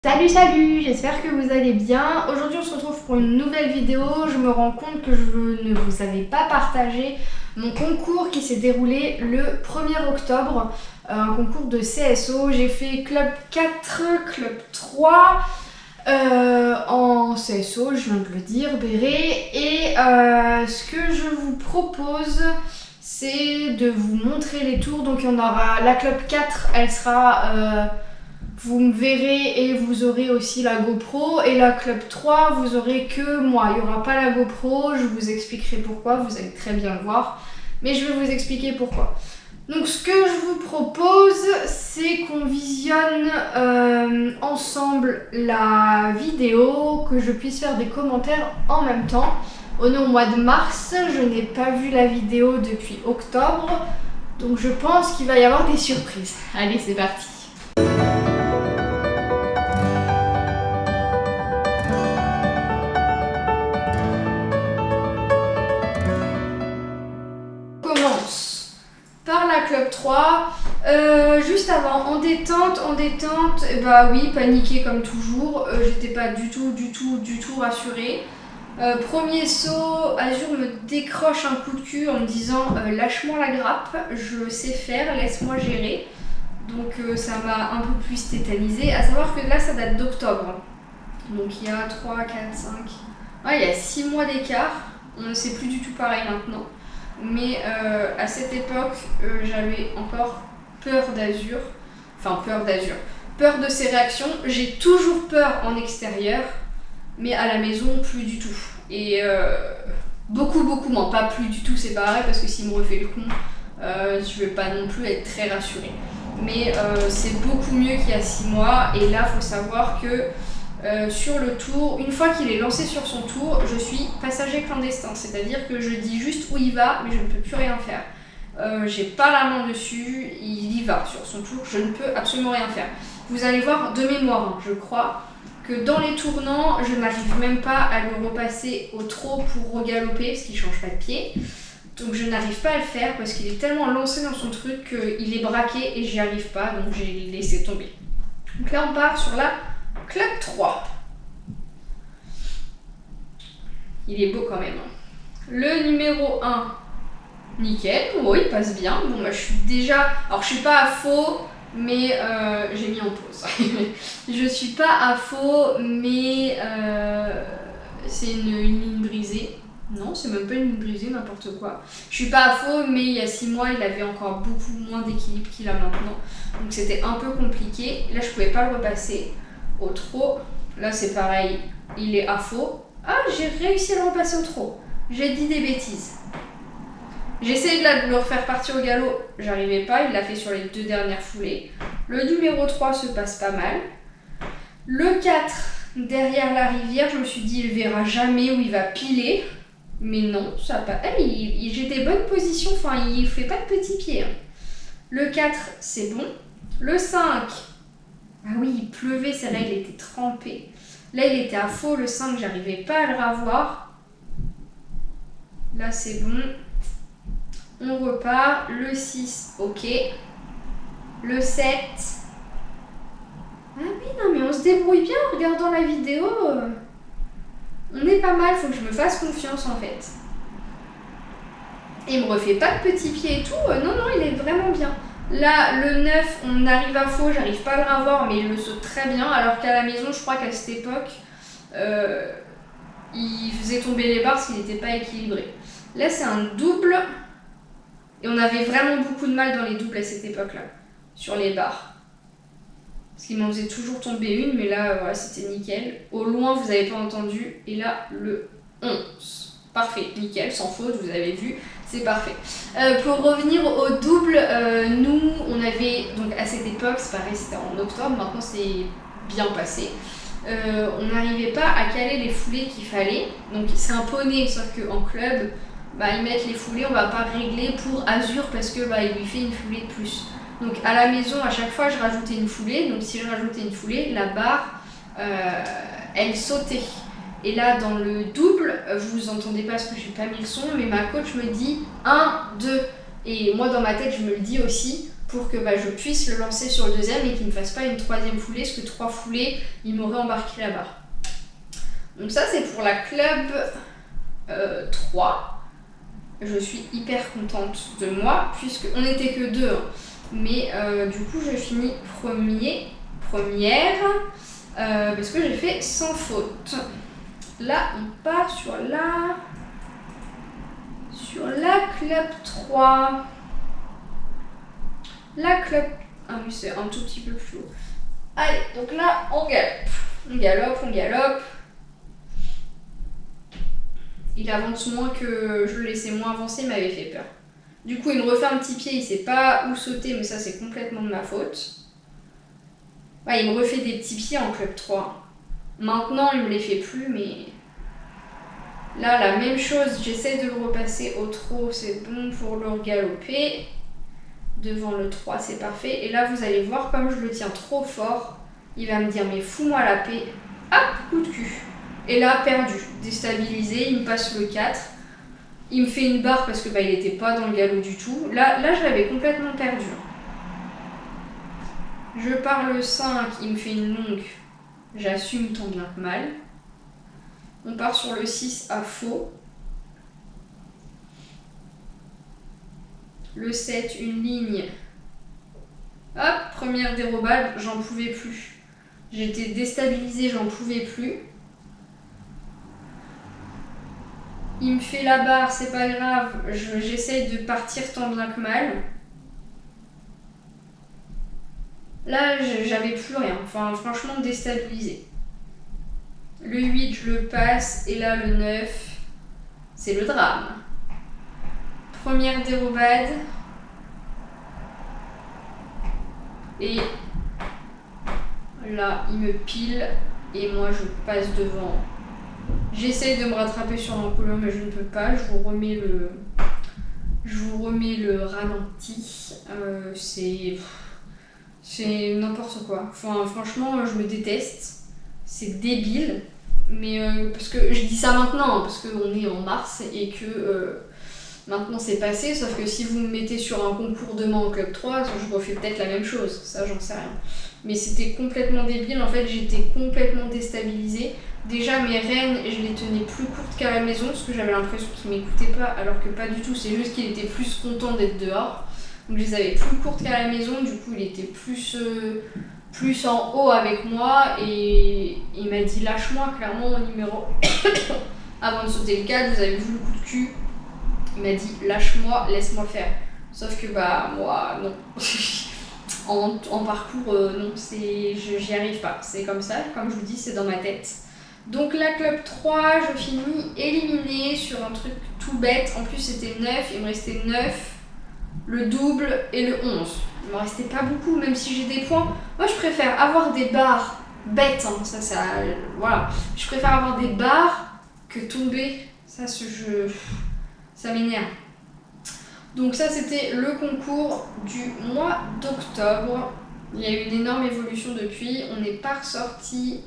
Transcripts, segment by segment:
Salut, j'espère que vous allez bien. Aujourd'hui on se retrouve pour une nouvelle vidéo. Je me rends compte que je ne vous avais pas partagé mon concours qui s'est déroulé le 1er octobre. Un concours de CSO. J'ai fait club 4, club 3 en CSO, je viens de le dire, Béret. Et ce que je vous propose, c'est de vous montrer les tours. Donc il y en aura la club 4, elle sera... vous me verrez et vous aurez aussi la GoPro. Et la club 3, vous aurez que moi. Il n'y aura pas la GoPro, je vous expliquerai pourquoi, vous allez très bien le voir. Mais je vais vous expliquer pourquoi. Donc ce que je vous propose, c'est qu'on visionne ensemble la vidéo, que je puisse faire des commentaires en même temps. On est au mois de mars, je n'ai pas vu la vidéo depuis octobre. Donc je pense qu'il va y avoir des surprises. Allez, c'est parti. Par la club 3, juste avant, en détente, bah oui, paniqué comme toujours, j'étais pas du tout rassurée. Premier saut, Azur me décroche un coup de cul en me disant lâche-moi la grappe, je sais faire, laisse-moi gérer. Donc ça m'a un peu plus tétanisée, à savoir que là ça date d'octobre. Donc il y a 3, 4, 5, ouais, il y a 6 mois d'écart, on ne sait plus du tout pareil maintenant. Mais à cette époque, j'avais encore peur d'Azur. Enfin, peur de ses réactions. J'ai toujours peur en extérieur, mais à la maison, plus du tout. Et beaucoup moins. Pas plus du tout, c'est pareil, parce que s'il me refait le con, je vais pas non plus être très rassurée. Mais c'est beaucoup mieux qu'il y a 6 mois. Et là, il faut savoir que sur le tour, une fois qu'il est lancé sur son tour, je suis passager clandestin, c'est-à-dire que je dis juste où il va, mais je ne peux plus rien faire. J'ai pas la main dessus, il y va sur son tour, je ne peux absolument rien faire. Vous allez voir de mémoire, je crois, que dans les tournants, je n'arrive même pas à le repasser au trot pour regaloper, parce qu'il change pas de pied. Donc je n'arrive pas à le faire parce qu'il est tellement lancé dans son truc qu'il est braqué et j'y arrive pas, donc j'ai laissé tomber. Donc là on part sur la club 3. Il est beau quand même. Le numéro 1, nickel. Oh, il passe bien. Bon, bah, je suis déjà... Alors, je suis pas à faux, mais j'ai mis en pause. Je suis pas à faux, mais c'est une ligne brisée. Non, c'est même pas une ligne brisée, n'importe quoi. Je suis pas à faux, mais il y a 6 mois, il avait encore beaucoup moins d'équilibre qu'il a maintenant. Donc, c'était un peu compliqué. Là, je pouvais pas le repasser au trot. Là, c'est pareil. Il est à faux. Ah, j'ai réussi à le repasser au trot. J'ai dit des bêtises. J'ai essayé de le refaire partir au galop. J'arrivais pas. Il l'a fait sur les 2 dernières foulées. Le numéro 3 se passe pas mal. Le 4, derrière la rivière, je me suis dit, il verra jamais où il va piler. Mais non, ça pas. J'ai des bonnes positions. Enfin, il fait pas de petits pieds. Le 4, c'est bon. Le 5, ah oui, il pleuvait, celle-là, il était trempé. Là, il était à faux, le 5, j'arrivais pas à le ravoir. Là, c'est bon. On repart. Le 6, ok. Le 7. Ah oui, non, mais on se débrouille bien en regardant la vidéo. On est pas mal, faut que je me fasse confiance, en fait. Et il me refait pas de petits pieds et tout. Non, il est vraiment bien. Là, le 9, on arrive à faux, j'arrive pas à le ravoir, mais il le saute très bien. Alors qu'à la maison, je crois qu'à cette époque, il faisait tomber les barres parce qu'il n'était pas équilibré. Là, c'est un double. Et on avait vraiment beaucoup de mal dans les doubles à cette époque-là, sur les barres. Parce qu'il m'en faisait toujours tomber une, mais là, voilà, c'était nickel. Au loin, vous n'avez pas entendu. Et là, le 11. Parfait, nickel, sans faute, vous avez vu, c'est parfait. Pour revenir au double, nous, on avait, donc à cette époque, c'est pareil, c'était en octobre, maintenant c'est bien passé. On n'arrivait pas à caler les foulées qu'il fallait. Donc c'est un poney, sauf qu'en club, bah, ils mettent les foulées, on va pas régler pour Azur parce que bah, il lui fait une foulée de plus. Donc à la maison, à chaque fois, je rajoutais une foulée. Donc si je rajoutais une foulée, la barre, elle sautait. Et là, dans le double, vous entendez pas parce que j'ai pas mis le son, mais ma coach me dit 1, 2. Et moi, dans ma tête, je me le dis aussi. pour que je puisse le lancer sur le deuxième et qu'il ne fasse pas une troisième foulée, parce que 3 foulées, il m'aurait embarqué la barre. Donc ça c'est pour la club 3. Je suis hyper contente de moi, puisqu'on n'était que 2. Mais du coup je finis première, parce que j'ai fait sans faute. Là on part sur la club 3. La club... Ah oui, c'est un tout petit peu plus haut. Allez, donc là, on galope. Il avance moins que je le laissais moins avancer, il m'avait fait peur. Du coup, il me refait un petit pied, il sait pas où sauter, mais ça, c'est complètement de ma faute. Ouais, il me refait des petits pieds en club 3. Maintenant, il me les fait plus, mais... Là, la même chose, j'essaie de le repasser au trot, c'est bon pour le regaloper. Devant le 3, c'est parfait. Et là, vous allez voir, comme je le tiens trop fort, il va me dire, mais fous-moi la paix. Hop, coup de cul. Et là, perdu, déstabilisé, il me passe le 4. Il me fait une barre parce que il n'était pas dans le galop du tout. Là, je l'avais complètement perdu. Je pars le 5, il me fait une longue. J'assume tant bien que mal. On part sur le 6 à faux. Le 7, une ligne. Hop, première dérobade, j'en pouvais plus. J'étais déstabilisée, j'en pouvais plus. Il me fait la barre, c'est pas grave. J'essaye de partir tant bien que mal. Là, j'avais plus rien. Enfin, franchement, déstabilisée. Le 8, je le passe. Et là, le 9, c'est le drame. Première dérobade. Et là, il me pile. Et moi, je passe devant. J'essaye de me rattraper sur l'encolure, mais je ne peux pas. Je vous remets le ralenti. C'est n'importe quoi. Enfin, franchement, je me déteste. C'est débile. Mais parce que je dis ça maintenant, parce qu'on est en mars et que maintenant c'est passé. Sauf que si vous me mettez sur un concours demain en club 3, je refais peut-être la même chose. Ça, j'en sais rien. Mais c'était complètement débile. En fait, j'étais complètement déstabilisée. Déjà, mes rênes, je les tenais plus courtes qu'à la maison parce que j'avais l'impression qu'il m'écoutait pas, alors que pas du tout. C'est juste qu'il était plus content d'être dehors. Donc, je les avais plus courtes qu'à la maison. Du coup, il était plus en haut avec moi et il m'a dit lâche-moi, clairement au numéro avant de sauter le 4, vous avez vu le coup de cul, il m'a dit lâche-moi, laisse-moi faire, sauf que moi non. en parcours non, j'y arrive pas, c'est comme ça, comme je vous dis, c'est dans ma tête. Donc la club 3, je finis éliminée sur un truc tout bête. En plus c'était 9, il me restait 9, le double et le 11. Il me restait pas beaucoup, même si j'ai des points. Moi je préfère avoir des barres bêtes, hein. Voilà. Je préfère avoir des barres que tomber. Ça m'énerve. Donc ça c'était le concours du mois d'octobre. Il y a eu une énorme évolution depuis. On n'est pas ressorti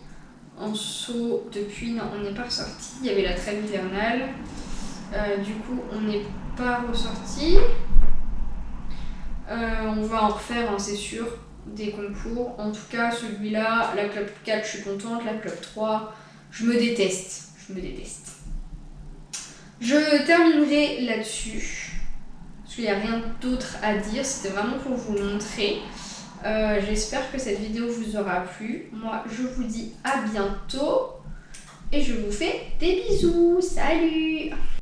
en saut depuis, non, on n'est pas ressorti. Il y avait la trêve hivernale. Du coup, on n'est pas ressorti. On va en refaire, hein, c'est sûr, des concours. En tout cas, celui-là, la club 4, je suis contente. La club 3, je me déteste. Je terminerai là-dessus. Parce qu'il n'y a rien d'autre à dire. C'était vraiment pour vous le montrer. J'espère que cette vidéo vous aura plu. Moi, je vous dis à bientôt. Et je vous fais des bisous. Salut!